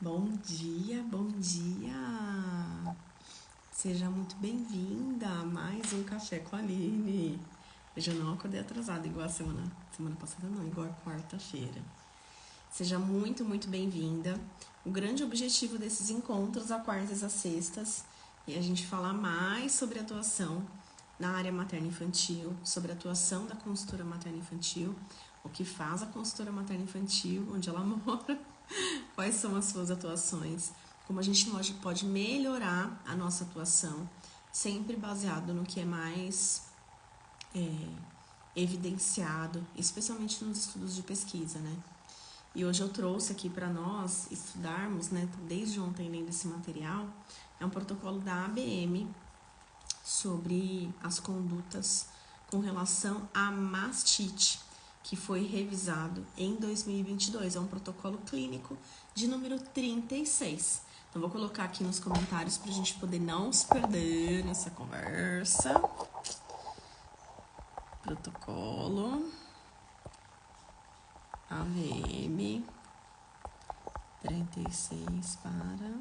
Bom dia, bom dia! Seja muito bem-vinda a mais um Café com a Aline. Eu já não acordei atrasada, igual a semana passada não, igual a quarta-feira. Seja muito bem-vinda. O grande objetivo desses encontros, às quartas e às sextas, é a gente falar mais sobre atuação na área materno-infantil, sobre a atuação da consultora materno-infantil, o que faz a consultora materno-infantil, onde ela mora, quais são as suas atuações, como a gente pode melhorar a nossa atuação, sempre baseado no que é mais evidenciado, especialmente nos estudos de pesquisa, né? E hoje eu trouxe aqui para nós estudarmos, né, desde ontem lendo esse material, é um protocolo da ABM sobre as condutas com relação à mastite, que foi revisado em 2022. É um protocolo clínico de número 36. Então, vou colocar aqui nos comentários para a gente poder não se perder nessa conversa. Protocolo AVM 36 para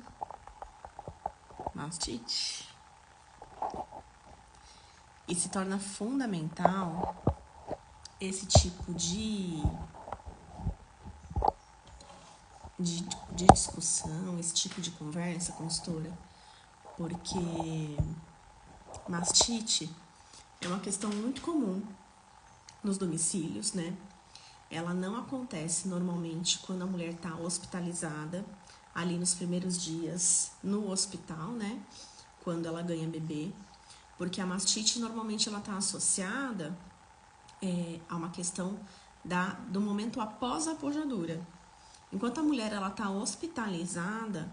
mastite. E se torna fundamental esse tipo de discussão, esse tipo de conversa, consultora, porque mastite é uma questão muito comum nos domicílios, né? Ela não acontece normalmente quando a mulher está hospitalizada, ali nos primeiros dias no hospital, né? Quando ela ganha bebê, porque a mastite normalmente ela está associada a uma questão do momento após a pojadura. Enquanto a mulher ela está hospitalizada,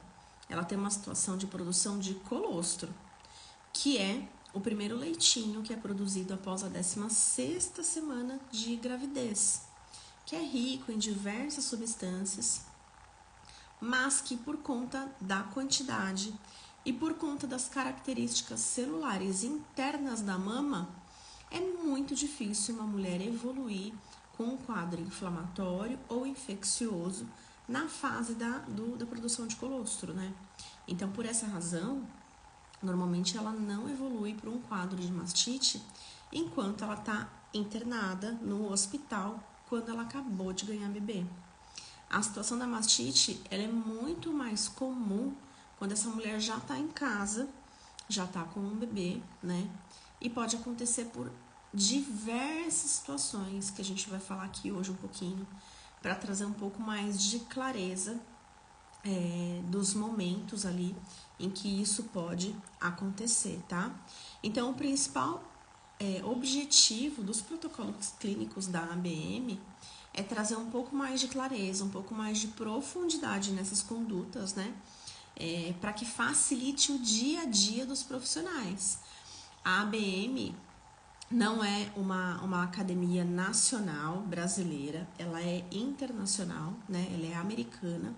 ela tem uma situação de produção de colostro, que é o primeiro leitinho que é produzido após a 16ª semana de gravidez, que é rico em diversas substâncias, mas que por conta da quantidade e por conta das características celulares internas da mama, é muito difícil uma mulher evoluir com um quadro inflamatório ou infeccioso na fase da produção de colostro, né? Então, por essa razão, normalmente ela não evolui para um quadro de mastite enquanto ela está internada no hospital quando ela acabou de ganhar bebê. A situação da mastite ela é muito mais comum quando essa mulher já está em casa, já está com um bebê, né? E pode acontecer por diversas situações que a gente vai falar aqui hoje um pouquinho, para trazer um pouco mais de clareza dos momentos ali em que isso pode acontecer, tá? Então, o principal objetivo dos protocolos clínicos da ABM é trazer um pouco mais de clareza, um pouco mais de profundidade nessas condutas, né? Para que facilite o dia a dia dos profissionais. A ABM não é uma academia nacional brasileira, ela é internacional, né? Ela é americana,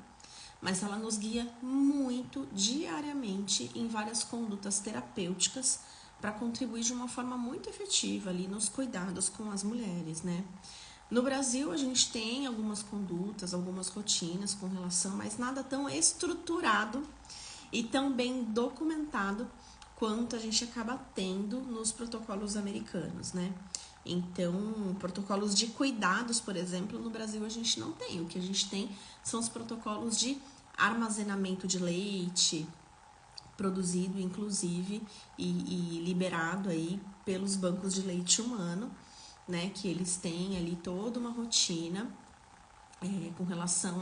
mas ela nos guia muito diariamente em várias condutas terapêuticas para contribuir de uma forma muito efetiva ali nos cuidados com as mulheres, né? No Brasil, a gente tem algumas condutas, algumas rotinas com relação, mas nada tão estruturado e tão bem documentado quanto a gente acaba tendo nos protocolos americanos, né? Então, protocolos de cuidados, por exemplo, no Brasil a gente não tem. O que a gente tem são os protocolos de armazenamento de leite, produzido inclusive e liberado aí pelos bancos de leite humano, né? Que eles têm ali toda uma rotina com relação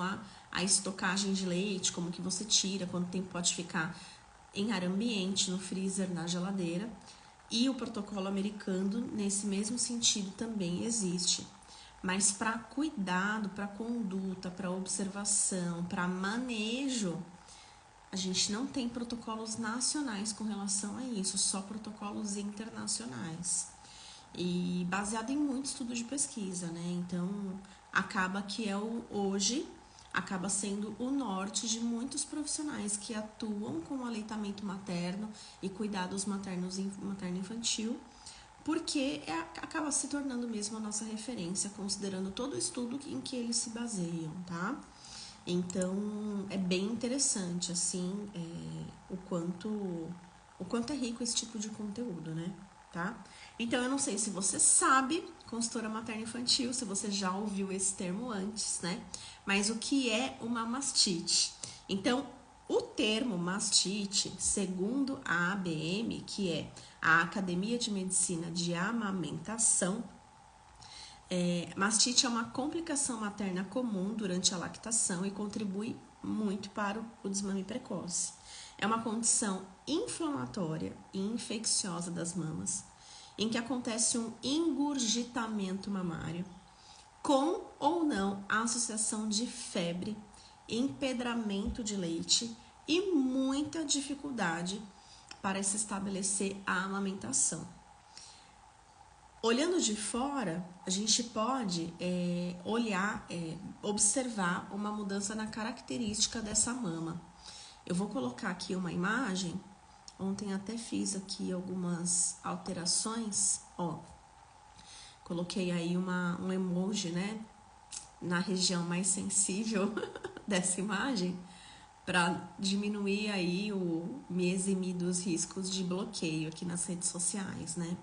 à estocagem de leite, como que você tira, quanto tempo pode ficar em ar ambiente, no freezer, na geladeira. E o protocolo americano, nesse mesmo sentido, também existe. Mas para cuidado, para conduta, para observação, para manejo, a gente não tem protocolos nacionais com relação a isso, só protocolos internacionais. E baseado em muito estudo de pesquisa, né? Então, acaba que hoje acaba sendo o norte de muitos profissionais que atuam com o aleitamento materno e cuidados materno-infantil, porque acaba se tornando mesmo a nossa referência, considerando todo o estudo em que eles se baseiam, tá? Então, é bem interessante, assim, o quanto é rico esse tipo de conteúdo, né? Tá? Então, eu não sei se você sabe consultora materno-infantil, se você já ouviu esse termo antes, né? Mas o que é uma mastite? Então, o termo mastite, segundo a ABM, que é a Academia de Medicina de Amamentação, mastite é uma complicação materna comum durante a lactação e contribui muito para o desmame precoce. É uma condição inflamatória e infecciosa das mamas, em que acontece um engurgitamento mamário, com ou não a associação de febre, empedramento de leite e muita dificuldade para se estabelecer a amamentação. Olhando de fora, a gente pode observar uma mudança na característica dessa mama. Eu vou colocar aqui uma imagem. Ontem até fiz aqui algumas alterações. Ó, coloquei aí um emoji, né, na região mais sensível dessa imagem, para diminuir aí me eximir dos riscos de bloqueio aqui nas redes sociais, né?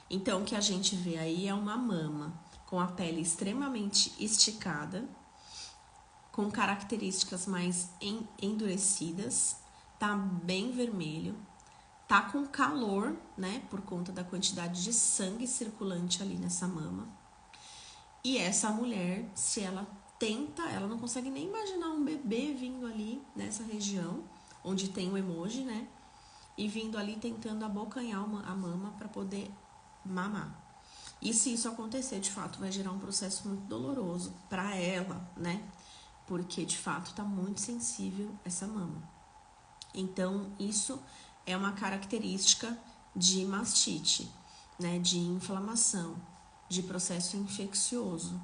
Então, o que a gente vê aí é uma mama com a pele extremamente esticada, com características mais endurecidas, tá bem vermelho, tá com calor, né, por conta da quantidade de sangue circulante ali nessa mama. E essa mulher, se ela tenta, ela não consegue nem imaginar um bebê vindo ali nessa região, onde tem o emoji, né, e vindo ali tentando abocanhar a mama para poder mamar. E se isso acontecer, de fato, vai gerar um processo muito doloroso para ela, né? Porque, de fato, tá muito sensível essa mama. Então, isso é uma característica de mastite, né? De inflamação, de processo infeccioso,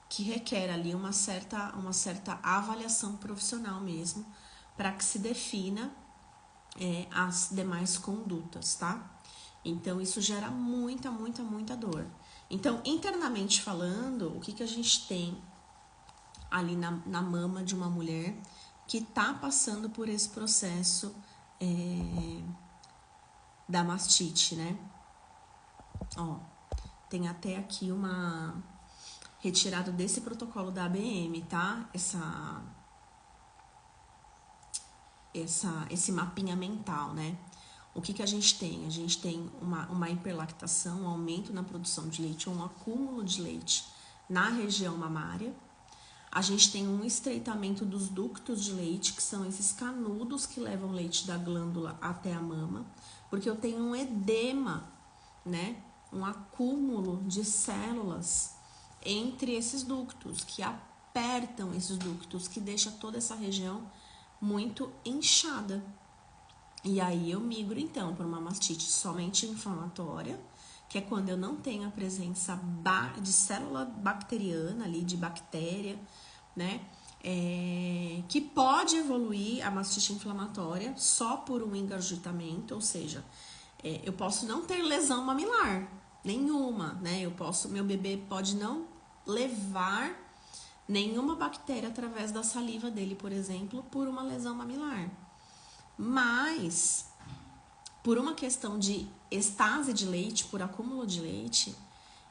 que requer ali uma certa avaliação profissional mesmo, para que se defina as demais condutas, tá? Então, isso gera muita dor. Então, internamente falando, o que a gente tem ali na mama de uma mulher que tá passando por esse processo da mastite, né? Ó, tem até aqui uma retirada desse protocolo da ABM, tá? Esse mapinha mental, né? O que a gente tem? A gente tem uma hiperlactação, um aumento na produção de leite, um acúmulo de leite na região mamária. A gente tem um estreitamento dos ductos de leite, que são esses canudos que levam leite da glândula até a mama, porque eu tenho um edema, né? Um acúmulo de células entre esses ductos, que apertam esses ductos, que deixa toda essa região muito inchada. E aí eu migro então para uma mastite somente inflamatória, que é quando eu não tenho a presença de célula bacteriana ali, de bactéria, né? Que pode evoluir a mastite inflamatória só por um engurgitamento, ou seja, eu posso não ter lesão mamilar nenhuma, né? Meu bebê pode não levar nenhuma bactéria através da saliva dele, por exemplo, por uma lesão mamilar. Mas, por uma questão de estase de leite, por acúmulo de leite,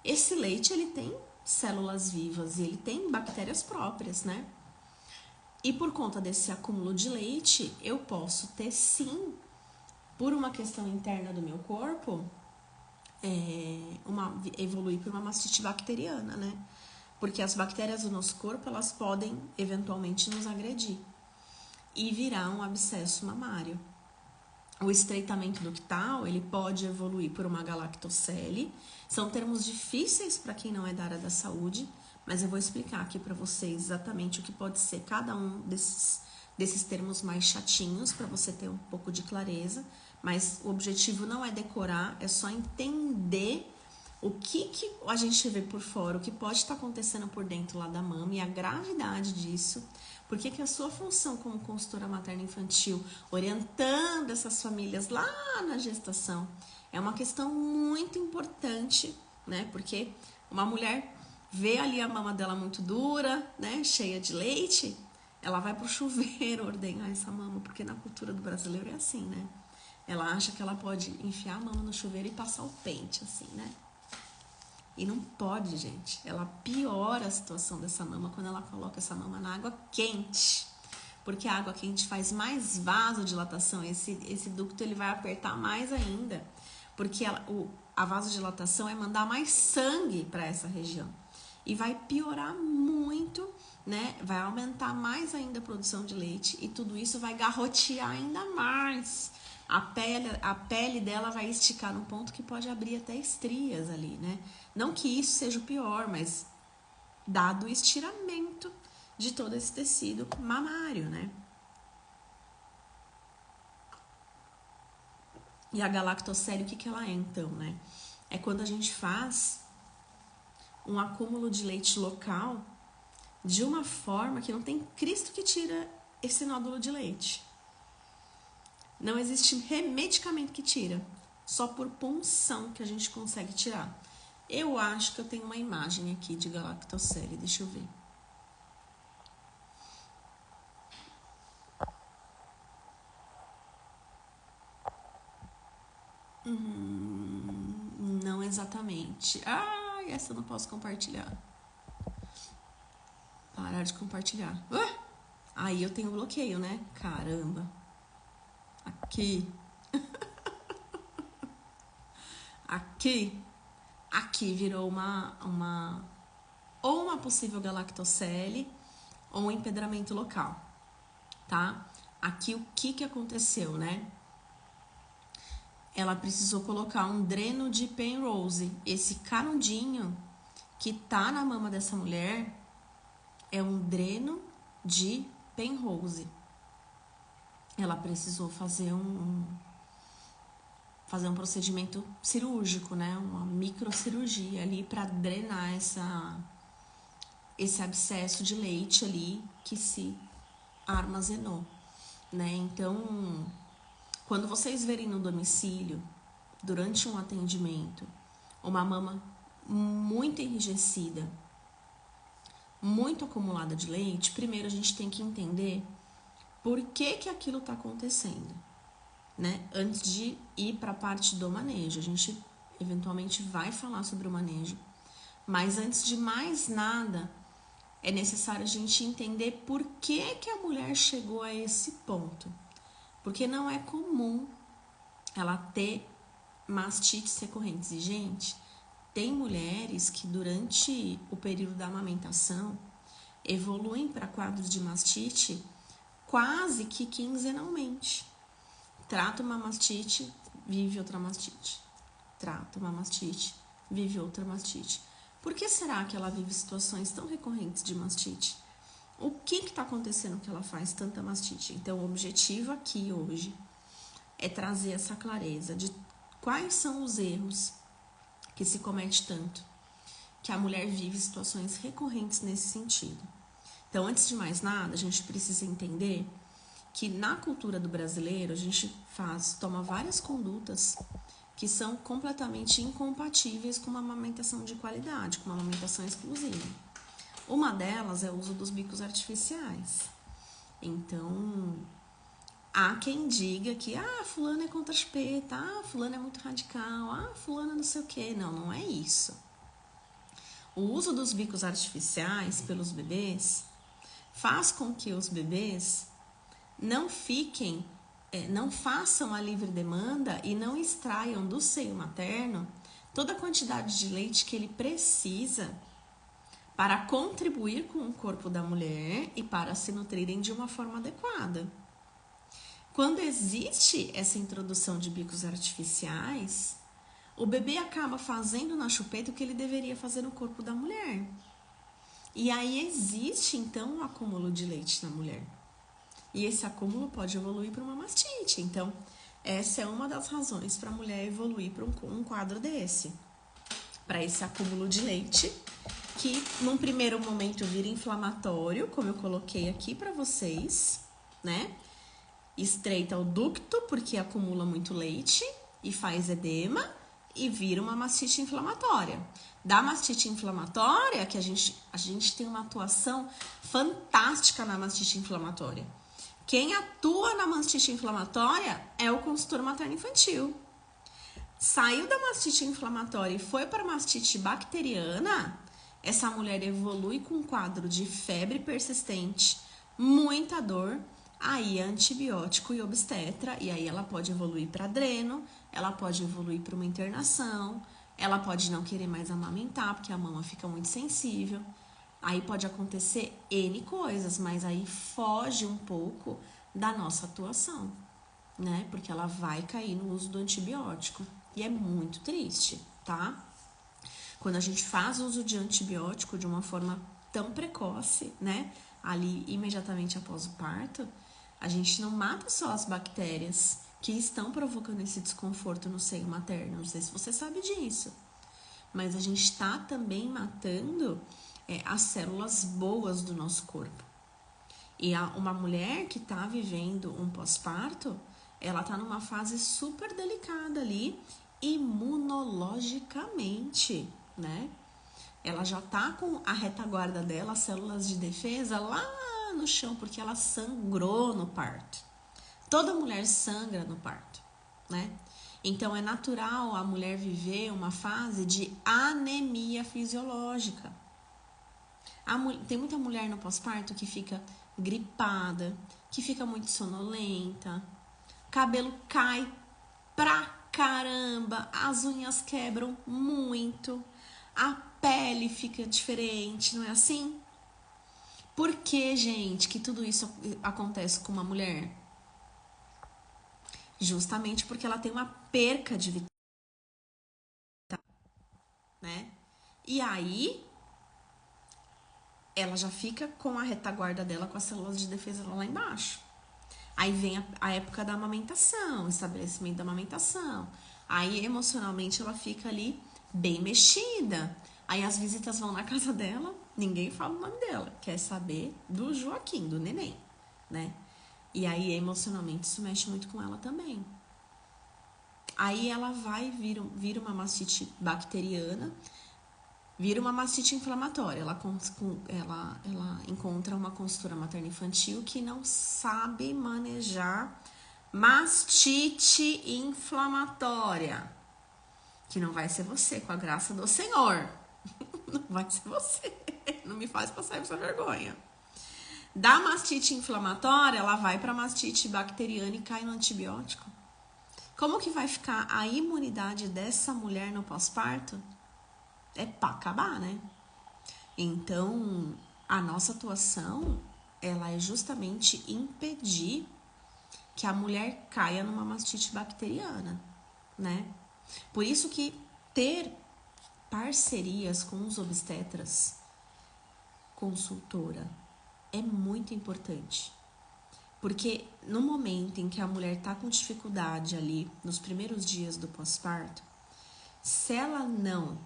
esse leite ele tem células vivas e ele tem bactérias próprias, né? E por conta desse acúmulo de leite, eu posso ter sim, por uma questão interna do meu corpo, evoluir para uma mastite bacteriana, né? Porque as bactérias do nosso corpo, elas podem eventualmente nos agredir e virar um abscesso mamário. O estreitamento ductal, ele pode evoluir por uma galactocele. São termos difíceis para quem não é da área da saúde, mas eu vou explicar aqui para vocês exatamente o que pode ser cada um desses termos mais chatinhos, para você ter um pouco de clareza. Mas o objetivo não é decorar, é só entender o que a gente vê por fora, o que pode estar acontecendo por dentro lá da mama e a gravidade disso. Por que a sua função como consultora materno-infantil, orientando essas famílias lá na gestação, é uma questão muito importante, né? Porque uma mulher vê ali a mama dela muito dura, né? Cheia de leite, ela vai pro chuveiro ordenhar essa mama, porque na cultura do brasileiro é assim, né? Ela acha que ela pode enfiar a mama no chuveiro e passar o pente, assim, né? E não pode, gente. Ela piora a situação dessa mama quando ela coloca essa mama na água quente. Porque a água quente faz mais vasodilatação. Esse ducto ele vai apertar mais ainda. Porque a vasodilatação é mandar mais sangue para essa região. E vai piorar muito, né? Vai aumentar mais ainda a produção de leite. E tudo isso vai garrotear ainda mais. A pele dela vai esticar num ponto que pode abrir até estrias ali, né? Não que isso seja o pior, mas dado o estiramento de todo esse tecido mamário, né? E a galactocele, o que ela é então, né? É quando a gente faz um acúmulo de leite local de uma forma que não tem Cristo que tira esse nódulo de leite. Não existe medicamento que tira, só por punção que a gente consegue tirar. Eu acho que eu tenho uma imagem aqui de galactocele, deixa eu ver. Não exatamente. Ah, essa eu não posso compartilhar. Parar de compartilhar. Aí eu tenho bloqueio, né? Caramba. Aqui. Aqui virou ou uma possível galactocele ou um empedramento local, tá? Aqui o que aconteceu, né? Ela precisou colocar um dreno de Penrose. Esse canudinho que tá na mama dessa mulher é um dreno de Penrose. Ela precisou fazer um procedimento cirúrgico, né? Uma microcirurgia ali para drenar esse abscesso de leite ali que se armazenou, né? Então, quando vocês verem no domicílio, durante um atendimento, uma mama muito enrijecida, muito acumulada de leite, primeiro a gente tem que entender por que aquilo está acontecendo, né? Antes de ir para a parte do manejo, a gente eventualmente vai falar sobre o manejo, mas antes de mais nada, é necessário a gente entender por que a mulher chegou a esse ponto. Porque não é comum ela ter mastites recorrentes. E, gente, tem mulheres que durante o período da amamentação evoluem para quadros de mastite quase que quinzenalmente. Trata uma mastite, vive outra mastite. Trata uma mastite, vive outra mastite. Por que será que ela vive situações tão recorrentes de mastite? O que está acontecendo que ela faz tanta mastite? Então, o objetivo aqui hoje é trazer essa clareza de quais são os erros que se comete tanto, que a mulher vive situações recorrentes nesse sentido. Então, antes de mais nada, a gente precisa entender que na cultura do brasileiro, a gente toma várias condutas que são completamente incompatíveis com uma amamentação de qualidade, com uma amamentação exclusiva. Uma delas é o uso dos bicos artificiais. Então, há quem diga que fulano é contra a chupeta, fulano é muito radical, fulano não sei o quê. Não, não é isso. O uso dos bicos artificiais pelos bebês faz com que os bebês não façam a livre demanda e não extraiam do seio materno toda a quantidade de leite que ele precisa para contribuir com o corpo da mulher e para se nutrirem de uma forma adequada. Quando existe essa introdução de bicos artificiais, o bebê acaba fazendo na chupeta o que ele deveria fazer no corpo da mulher. E aí existe, então, um acúmulo de leite na mulher. E esse acúmulo pode evoluir para uma mastite. Então, essa é uma das razões para a mulher evoluir para um quadro desse. Para esse acúmulo de leite, que num primeiro momento vira inflamatório, como eu coloquei aqui para vocês, né? Estreita o ducto, porque acumula muito leite e faz edema, e vira uma mastite inflamatória. Da mastite inflamatória, que a gente tem uma atuação fantástica na mastite inflamatória. Quem atua na mastite inflamatória é o consultor materno-infantil. Saiu da mastite inflamatória e foi para a mastite bacteriana, essa mulher evolui com um quadro de febre persistente, muita dor, aí é antibiótico e obstetra, e aí ela pode evoluir para dreno, ela pode evoluir para uma internação, ela pode não querer mais amamentar, porque a mama fica muito sensível. Aí pode acontecer N coisas, mas aí foge um pouco da nossa atuação, né? Porque ela vai cair no uso do antibiótico. E é muito triste, tá? Quando a gente faz uso de antibiótico de uma forma tão precoce, né? Ali imediatamente após o parto, a gente não mata só as bactérias que estão provocando esse desconforto no seio materno. Não sei se você sabe disso. Mas a gente está também matando as células boas do nosso corpo. E uma mulher que está vivendo um pós-parto, ela está numa fase super delicada ali, imunologicamente, né? Ela já tá com a retaguarda dela, as células de defesa lá no chão, porque ela sangrou no parto. Toda mulher sangra no parto, né? Então é natural a mulher viver uma fase de anemia fisiológica. Tem muita mulher no pós-parto que fica gripada, que fica muito sonolenta, cabelo cai pra caramba, as unhas quebram muito, a pele fica diferente, não é assim? Por que, gente, que tudo isso acontece com uma mulher? Justamente porque ela tem uma perca de vitamina, né? E aí, ela já fica com a retaguarda dela, com as células de defesa lá embaixo. Aí vem a época da amamentação, estabelecimento da amamentação. Aí, emocionalmente, ela fica ali bem mexida. Aí, as visitas vão na casa dela, ninguém fala o nome dela. Quer saber do Joaquim, do neném, né? E aí, emocionalmente, isso mexe muito com ela também. Aí, ela vai vir uma mastite bacteriana, vira uma mastite inflamatória. Ela encontra uma consultora materno-infantil que não sabe manejar mastite inflamatória. Que não vai ser você, com a graça do Senhor. Não vai ser você. Não me faz passar essa vergonha. Da mastite inflamatória, ela vai para mastite bacteriana e cai no antibiótico. Como que vai ficar a imunidade dessa mulher no pós-parto? É pra acabar, né? Então, a nossa atuação, ela é justamente impedir que a mulher caia numa mastite bacteriana, né? Por isso que ter parcerias com os obstetras, consultora, é muito importante. Porque no momento em que a mulher tá com dificuldade ali, nos primeiros dias do pós-parto, se ela não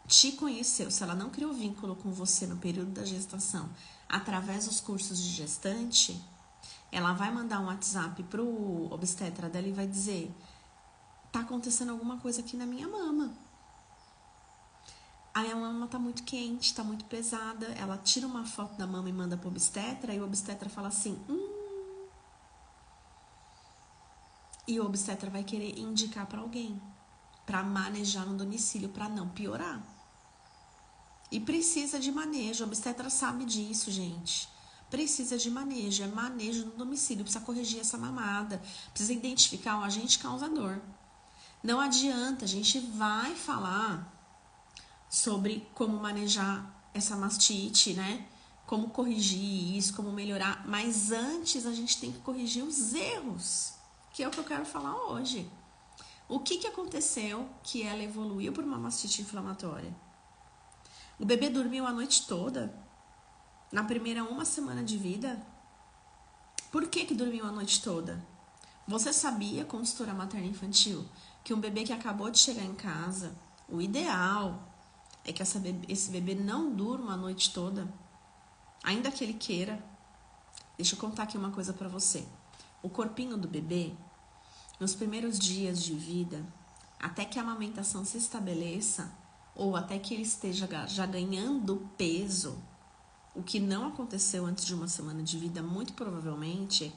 te conheceu, se ela não criou vínculo com você no período da gestação, através dos cursos de gestante, ela vai mandar um WhatsApp pro obstetra dela e vai dizer: tá acontecendo alguma coisa aqui na minha mama. A minha mama tá muito quente, tá muito pesada. Ela tira uma foto da mama e manda pro obstetra, e o obstetra fala assim: E o obstetra vai querer indicar para alguém, para manejar no domicílio, para não piorar. E precisa de manejo, a obstetra sabe disso, gente. Precisa de manejo, é manejo no domicílio, precisa corrigir essa mamada, precisa identificar o agente causador. Não adianta, a gente vai falar sobre como manejar essa mastite, né? Como corrigir isso, como melhorar, mas antes a gente tem que corrigir os erros, que é o que eu quero falar hoje. O que aconteceu que ela evoluiu por uma mastite inflamatória? O bebê dormiu a noite toda? Na primeira uma semana de vida? Por que dormiu a noite toda? Você sabia, consultora materno-infantil, que um bebê que acabou de chegar em casa, o ideal é que esse bebê não durma a noite toda, ainda que ele queira? Deixa eu contar aqui uma coisa pra você. O corpinho do bebê, nos primeiros dias de vida, até que a amamentação se estabeleça, ou até que ele esteja já ganhando peso, o que não aconteceu antes de uma semana de vida, muito provavelmente,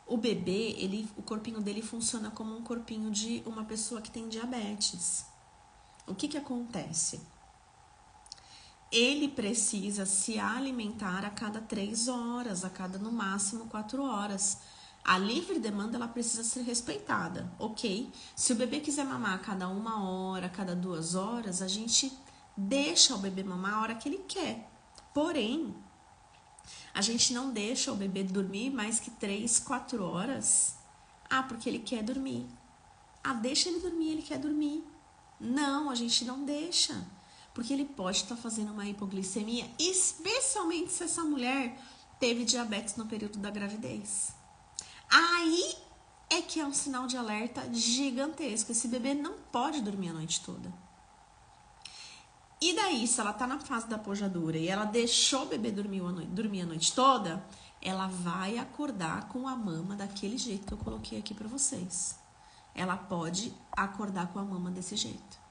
o bebê, o corpinho dele funciona como um corpinho de uma pessoa que tem diabetes. O que acontece? Ele precisa se alimentar a cada 3 horas, a cada no máximo 4 horas. A livre demanda ela precisa ser respeitada, ok? Se o bebê quiser mamar a cada 1 hora, a cada 2 horas, a gente deixa o bebê mamar a hora que ele quer. Porém, a gente não deixa o bebê dormir mais que 3, 4 horas. Ah, porque ele quer dormir. Ah, deixa ele dormir, ele quer dormir. Não, a gente não deixa. Porque ele pode estar fazendo uma hipoglicemia, especialmente se essa mulher teve diabetes no período da gravidez. Aí é que é um sinal de alerta gigantesco. Esse bebê não pode dormir a noite toda. E daí, se ela tá na fase da pojadura e ela deixou o bebê dormir a noite toda, ela vai acordar com a mama daquele jeito que eu coloquei aqui pra vocês. Ela pode acordar com a mama desse jeito.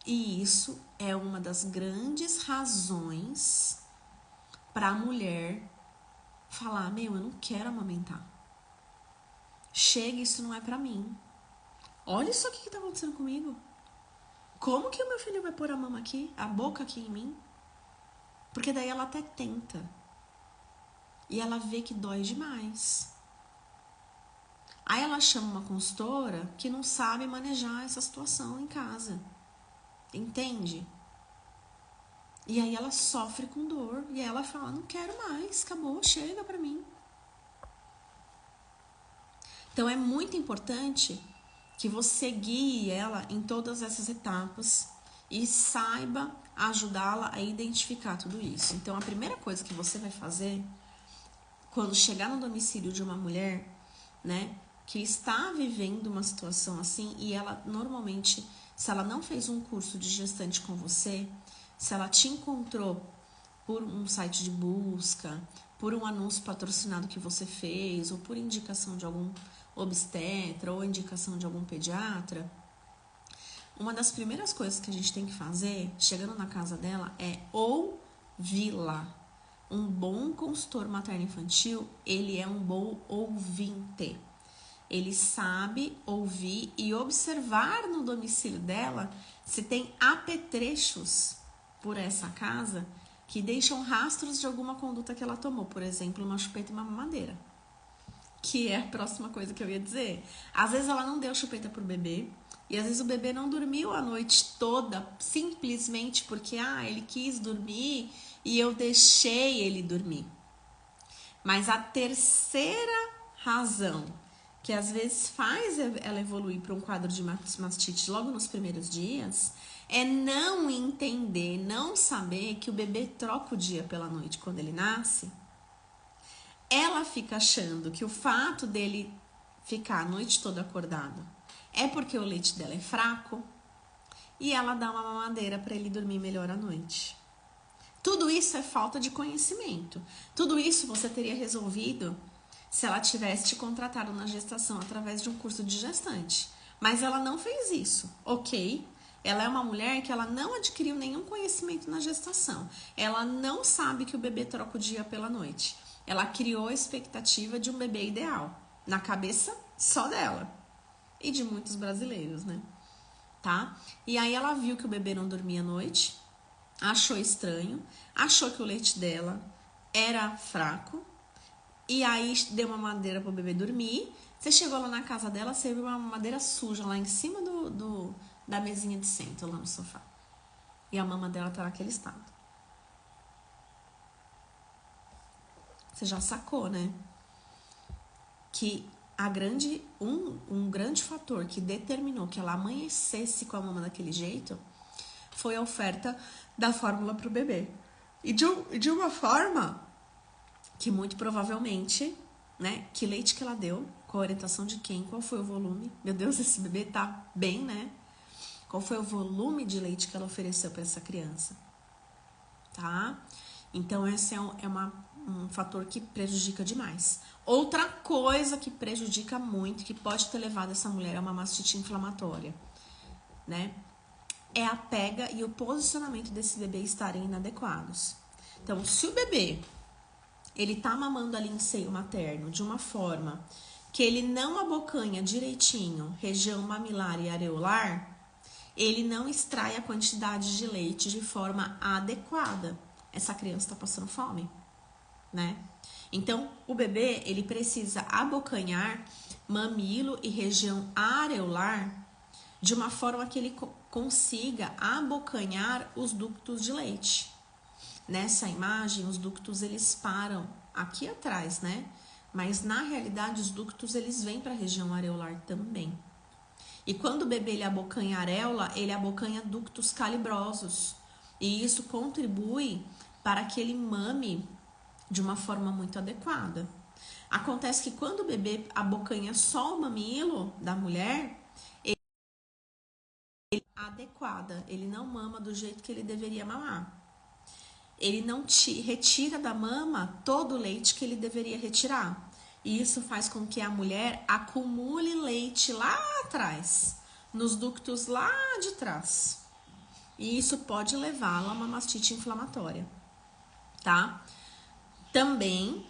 E isso é uma das grandes razões para a mulher falar, eu não quero amamentar. Chega, isso não é para mim. Olha só o que tá acontecendo comigo. Como que o meu filho vai pôr a mama aqui, a boca aqui em mim? Porque daí ela até tenta. E ela vê que dói demais. Aí ela chama uma consultora que não sabe manejar essa situação em casa. Entende? E aí ela sofre com dor. E aí ela fala, não quero mais, acabou, chega pra mim. Então é muito importante que você guie ela em todas essas etapas e saiba ajudá-la a identificar tudo isso. Então a primeira coisa que você vai fazer quando chegar no domicílio de uma mulher, né, que está vivendo uma situação assim, e ela normalmente, se ela não fez um curso de gestante com você, se ela te encontrou por um site de busca, por um anúncio patrocinado que você fez, ou por indicação de algum obstetra, ou indicação de algum pediatra, uma das primeiras coisas que a gente tem que fazer, chegando na casa dela, é ouvi-la. Um bom consultor materno-infantil, ele é um bom ouvinte. Ele sabe ouvir e observar no domicílio dela se tem apetrechos por essa casa que deixam rastros de alguma conduta que ela tomou. Por exemplo, uma chupeta e uma mamadeira. Que é a próxima coisa que eu ia dizer. Às vezes ela não deu chupeta pro bebê. E às vezes o bebê não dormiu a noite toda. Simplesmente porque ele quis dormir e eu deixei ele dormir. Mas a terceira razão que às vezes faz ela evoluir para um quadro de mastite logo nos primeiros dias, é não entender, não saber que o bebê troca o dia pela noite quando ele nasce. Ela fica achando que o fato dele ficar a noite toda acordado é porque o leite dela é fraco e ela dá uma mamadeira para ele dormir melhor à noite. Tudo isso é falta de conhecimento. Tudo isso você teria resolvido se ela tivesse te contratado na gestação através de um curso de gestante. Mas ela não fez isso, ok? Ela é uma mulher que ela não adquiriu nenhum conhecimento na gestação. Ela não sabe que o bebê troca o dia pela noite. Ela criou a expectativa de um bebê ideal, na cabeça só dela. E de muitos brasileiros, né? Tá? E aí ela viu que o bebê não dormia à noite, achou estranho, achou que o leite dela era fraco, e aí deu uma mamadeira pro bebê dormir. Você chegou lá na casa dela, você viu uma mamadeira suja lá em cima da mesinha de centro, lá no sofá. E a mama dela tá naquele estado. Você já sacou, né? Que um grande fator que determinou que ela amanhecesse com a mama daquele jeito foi a oferta da fórmula pro bebê. E de uma forma que muito provavelmente, né, que leite que ela deu, com a orientação de quem, qual foi o volume. Meu Deus, esse bebê tá bem, né? Qual foi o volume de leite que ela ofereceu para essa criança, tá? Então essa é uma um fator que prejudica demais. Outra coisa que prejudica muito, que pode ter levado essa mulher a uma mastite inflamatória, né? É a pega e o posicionamento desse bebê estarem inadequados. Então, se o bebê, ele tá mamando ali em seio materno de uma forma que ele não abocanha direitinho região mamilar e areolar, ele não extrai a quantidade de leite de forma adequada. Essa criança está passando fome, né? Então, o bebê, ele precisa abocanhar mamilo e região areolar de uma forma que ele consiga abocanhar os ductos de leite. Nessa imagem, os ductos, eles param aqui atrás, né? Mas, na realidade, os ductos, eles vêm para a região areolar também. E quando o bebê ele abocanha a areola, ele abocanha ductos calibrosos. E isso contribui para que ele mame de uma forma muito adequada. Acontece que quando o bebê abocanha só o mamilo da mulher, ele é adequada, ele não mama do jeito que ele deveria mamar. Ele não retira da mama todo o leite que ele deveria retirar. E isso faz com que a mulher acumule leite lá atrás, nos ductos lá de trás. E isso pode levá-la a uma mastite inflamatória, tá? Também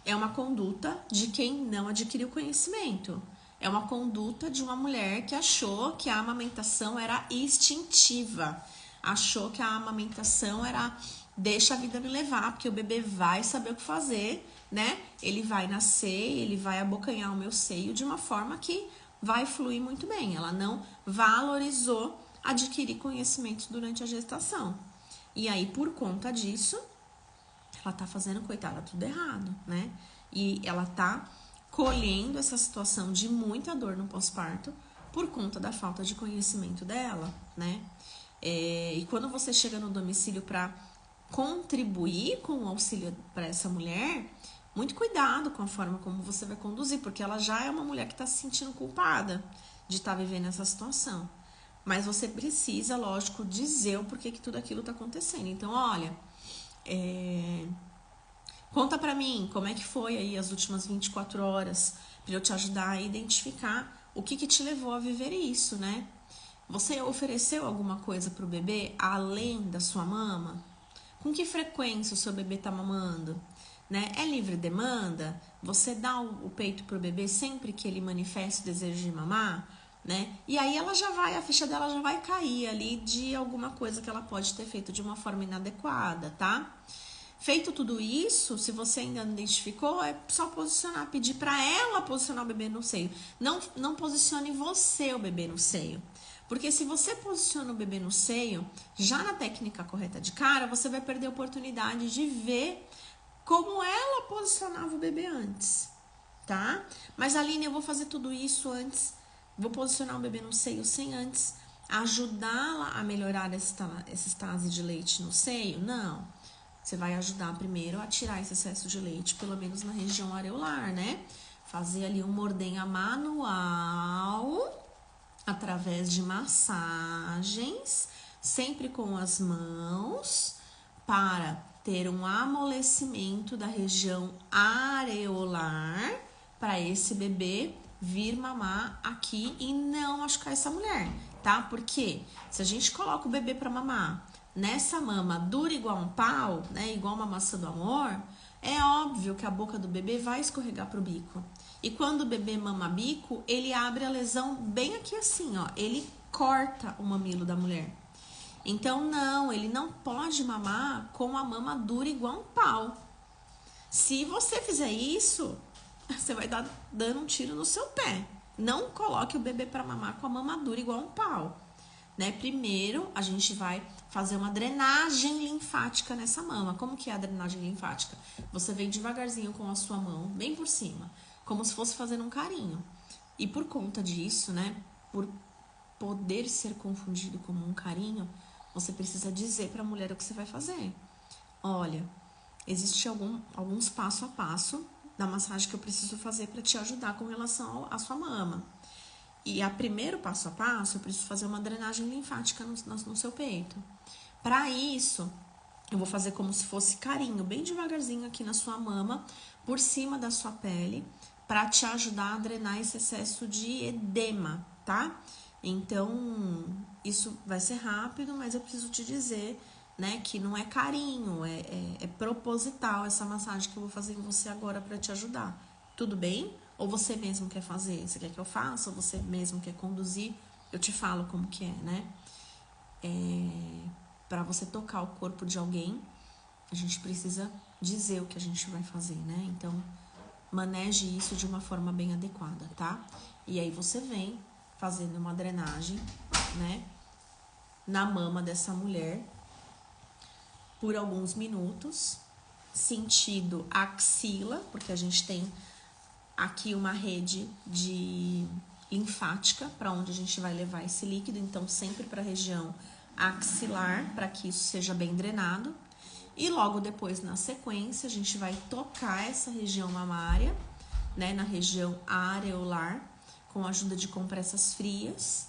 é uma conduta de quem não adquiriu conhecimento. É uma conduta de uma mulher que achou que a amamentação era instintiva. Achou que a amamentação era deixa a vida me levar, porque o bebê vai saber o que fazer, né? Ele vai nascer, ele vai abocanhar o meu seio de uma forma que vai fluir muito bem. Ela não valorizou adquirir conhecimentos durante a gestação. E aí, por conta disso, ela tá fazendo, coitada, tudo errado, né? E ela tá colhendo essa situação de muita dor no pós-parto por conta da falta de conhecimento dela, né? E quando você chega no domicílio para contribuir com o auxílio para essa mulher, muito cuidado com a forma como você vai conduzir, porque ela já é uma mulher que está se sentindo culpada de estar vivendo essa situação. Mas você precisa, lógico, dizer o porquê que tudo aquilo está acontecendo. Então, olha, conta pra mim como é que foi aí as últimas 24 horas, para eu te ajudar a identificar o que te levou a viver isso, né? Você ofereceu alguma coisa pro bebê além da sua mama? Com que frequência o seu bebê tá mamando? Né? É livre demanda? Você dá o peito pro bebê sempre que ele manifesta o desejo de mamar? Né? E aí a ficha dela já vai cair ali de alguma coisa que ela pode ter feito de uma forma inadequada, tá? Feito tudo isso, se você ainda não identificou, é só posicionar, pedir para ela posicionar o bebê no seio. Não posicione você o bebê no seio. Porque se você posiciona o bebê no seio, já na técnica correta de cara, você vai perder a oportunidade de ver como ela posicionava o bebê antes, tá? Mas, Aline, eu vou fazer tudo isso antes, vou posicionar o bebê no seio sem antes ajudá-la a melhorar essa estase de leite no seio? Não. Você vai ajudar primeiro a tirar esse excesso de leite, pelo menos na região areolar, né? Fazer ali um ordenha manual, através de massagens, sempre com as mãos, para ter um amolecimento da região areolar, para esse bebê vir mamar aqui e não machucar essa mulher, tá? Porque se a gente coloca o bebê para mamar nessa mama dura igual um pau, né, igual uma maçã do amor, é óbvio que a boca do bebê vai escorregar pro bico. E quando o bebê mama bico, ele abre a lesão bem aqui assim, ó, ele corta o mamilo da mulher. Então, não, ele não pode mamar com a mama dura igual um pau. Se você fizer isso, você vai dar dando um tiro no seu pé. Não coloque o bebê para mamar com a mama dura igual um pau. Né? Primeiro, a gente vai fazer uma drenagem linfática nessa mama. Como que é a drenagem linfática? Você vem devagarzinho com a sua mão, bem por cima, como se fosse fazendo um carinho. E por conta disso, né, por poder ser confundido como um carinho, você precisa dizer para a mulher o que você vai fazer. Olha, existe alguns passo a passo da massagem que eu preciso fazer para te ajudar com relação à sua mama. E a primeiro passo a passo, eu preciso fazer uma drenagem linfática no seu peito. Para isso, Eu vou fazer como se fosse carinho, bem devagarzinho aqui na sua mama, por cima da sua pele, para te ajudar a drenar esse excesso de edema, tá? Então, isso vai ser rápido, mas eu preciso te dizer, né, que não é carinho, é proposital essa massagem que eu vou fazer em você agora para te ajudar. Tudo bem? Ou você mesmo quer fazer? Você quer que eu faça? Ou você mesmo quer conduzir? Eu te falo como que é, né? Para você tocar o corpo de alguém, a gente precisa dizer o que a gente vai fazer, né? Então, maneje isso de uma forma bem adequada, tá? E aí você vem fazendo uma drenagem, né, na mama dessa mulher por alguns minutos, sentido axila, porque a gente tem aqui uma rede de linfática para onde a gente vai levar esse líquido, então sempre para a região axilar, para que isso seja bem drenado. E logo depois, na sequência, a gente vai tocar essa região mamária, né, na região areolar, com a ajuda de compressas frias,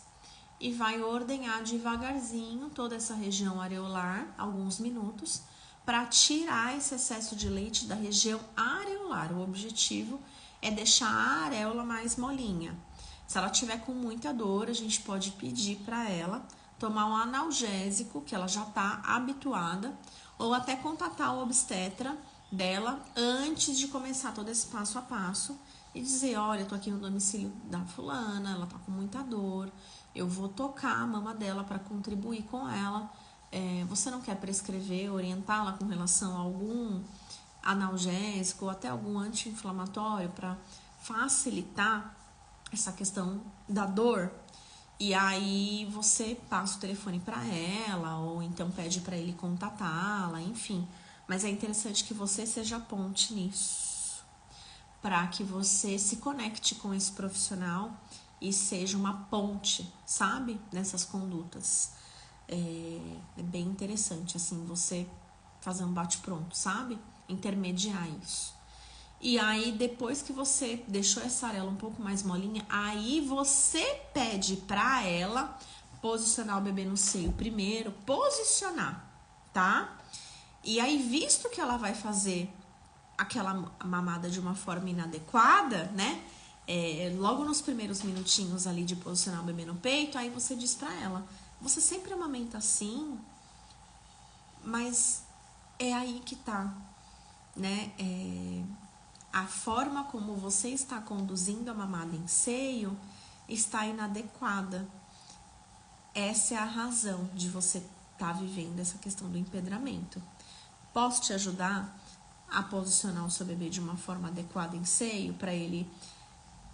e vai ordenhar devagarzinho toda essa região areolar, alguns minutos, para tirar esse excesso de leite da região areolar. O objetivo é deixar a areola mais molinha. Se ela tiver com muita dor, a gente pode pedir para ela tomar um analgésico, que ela já está habituada, ou até contatar o obstetra dela antes de começar todo esse passo a passo e dizer, olha, eu tô aqui no domicílio da fulana, ela tá com muita dor, eu vou tocar a mama dela para contribuir com ela. Você não quer prescrever, orientá-la com relação a algum analgésico ou até algum anti-inflamatório para facilitar essa questão da dor? E aí você passa o telefone para ela ou então pede para ele contatá-la, enfim. Mas é interessante que você seja a ponte nisso, para que você se conecte com esse profissional e seja uma ponte, sabe? Nessas condutas. É bem interessante, assim, você fazer um bate-pronto, sabe? Intermediar isso. E aí, depois que você deixou essa areola um pouco mais molinha, aí você pede pra ela posicionar o bebê no seio primeiro, posicionar, tá? E aí, visto que ela vai fazer aquela mamada de uma forma inadequada, né? Logo nos primeiros minutinhos ali de posicionar o bebê no peito, aí você diz pra ela, você sempre amamenta assim, mas é aí que tá, né? A forma como você está conduzindo a mamada em seio está inadequada. Essa é a razão de você estar vivendo essa questão do empedramento. Posso te ajudar a posicionar o seu bebê de uma forma adequada em seio para ele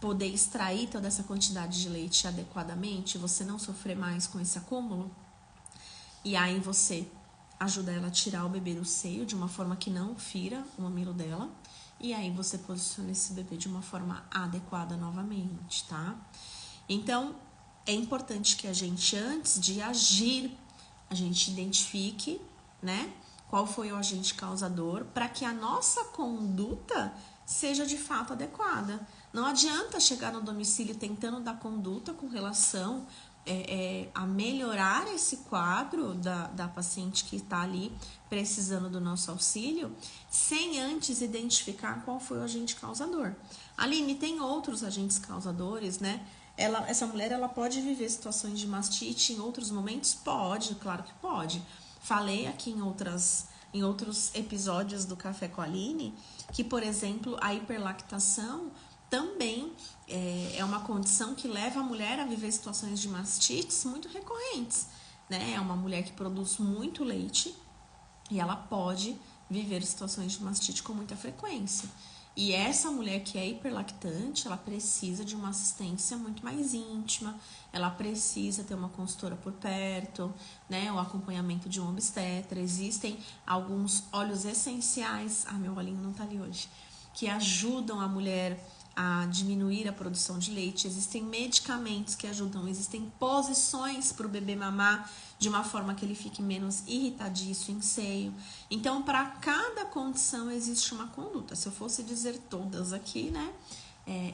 poder extrair toda essa quantidade de leite adequadamente, você não sofrer mais com esse acúmulo? E aí você ajuda ela a tirar o bebê do seio de uma forma que não fira o mamilo dela. E aí você posiciona esse bebê de uma forma adequada novamente, tá? Então, é importante que a gente, antes de agir, a gente identifique, né, qual foi o agente causador, para que a nossa conduta seja de fato adequada. Não adianta chegar no domicílio tentando dar conduta com relação a melhorar esse quadro da paciente que está ali precisando do nosso auxílio, sem antes identificar qual foi o agente causador. Aline, tem outros agentes causadores, né? Essa mulher, ela pode viver situações de mastite em outros momentos? Pode, claro que pode. Falei aqui em outros episódios do Café com a Aline que, por exemplo, a hiperlactação também é uma condição que leva a mulher a viver situações de mastites muito recorrentes, né? É uma mulher que produz muito leite e ela pode viver situações de mastite com muita frequência. E essa mulher que é hiperlactante, ela precisa de uma assistência muito mais íntima, ela precisa ter uma consultora por perto, né? O acompanhamento de um obstetra. Existem alguns óleos essenciais, meu olhinho não tá ali hoje, que ajudam a mulher a diminuir a produção de leite. Existem medicamentos que ajudam, existem posições para o bebê mamar de uma forma que ele fique menos irritadiço em seio. Então, para cada condição existe uma conduta. Se eu fosse dizer todas aqui, né,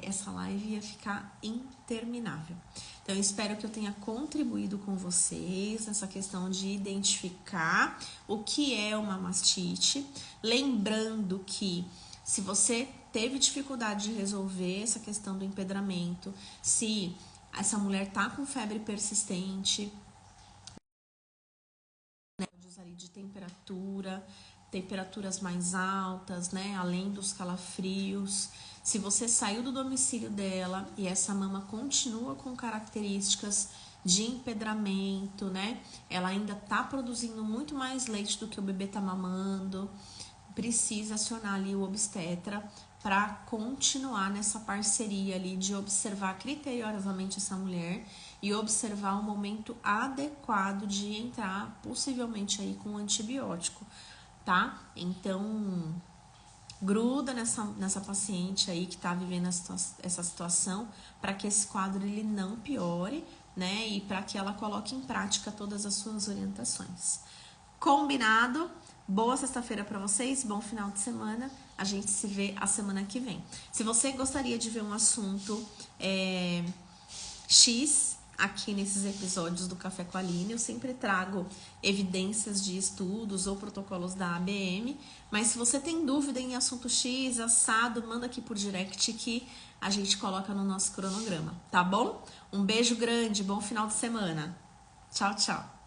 essa live ia ficar interminável. Então, eu espero que eu tenha contribuído com vocês nessa questão de identificar o que é uma mastite. Lembrando que se você teve dificuldade de resolver essa questão do empedramento, se essa mulher tá com febre persistente, ali de temperatura, temperaturas mais altas, né, além dos calafrios. Se você saiu do domicílio dela e essa mama continua com características de empedramento, né, ela ainda tá produzindo muito mais leite do que o bebê tá mamando, precisa acionar ali o obstetra para continuar nessa parceria ali de observar criteriosamente essa mulher e observar o momento adequado de entrar, possivelmente aí com antibiótico, tá? Então, gruda nessa paciente aí que tá vivendo essa situação para que esse quadro ele não piore, né? E para que ela coloque em prática todas as suas orientações. Combinado? Boa sexta-feira para vocês, bom final de semana. A gente se vê a semana que vem. Se você gostaria de ver um assunto X aqui nesses episódios do Café com a Aline, eu sempre trago evidências de estudos ou protocolos da ABM, mas se você tem dúvida em assunto X, assado, manda aqui por direct que a gente coloca no nosso cronograma, tá bom? Um beijo grande, bom final de semana. Tchau, tchau.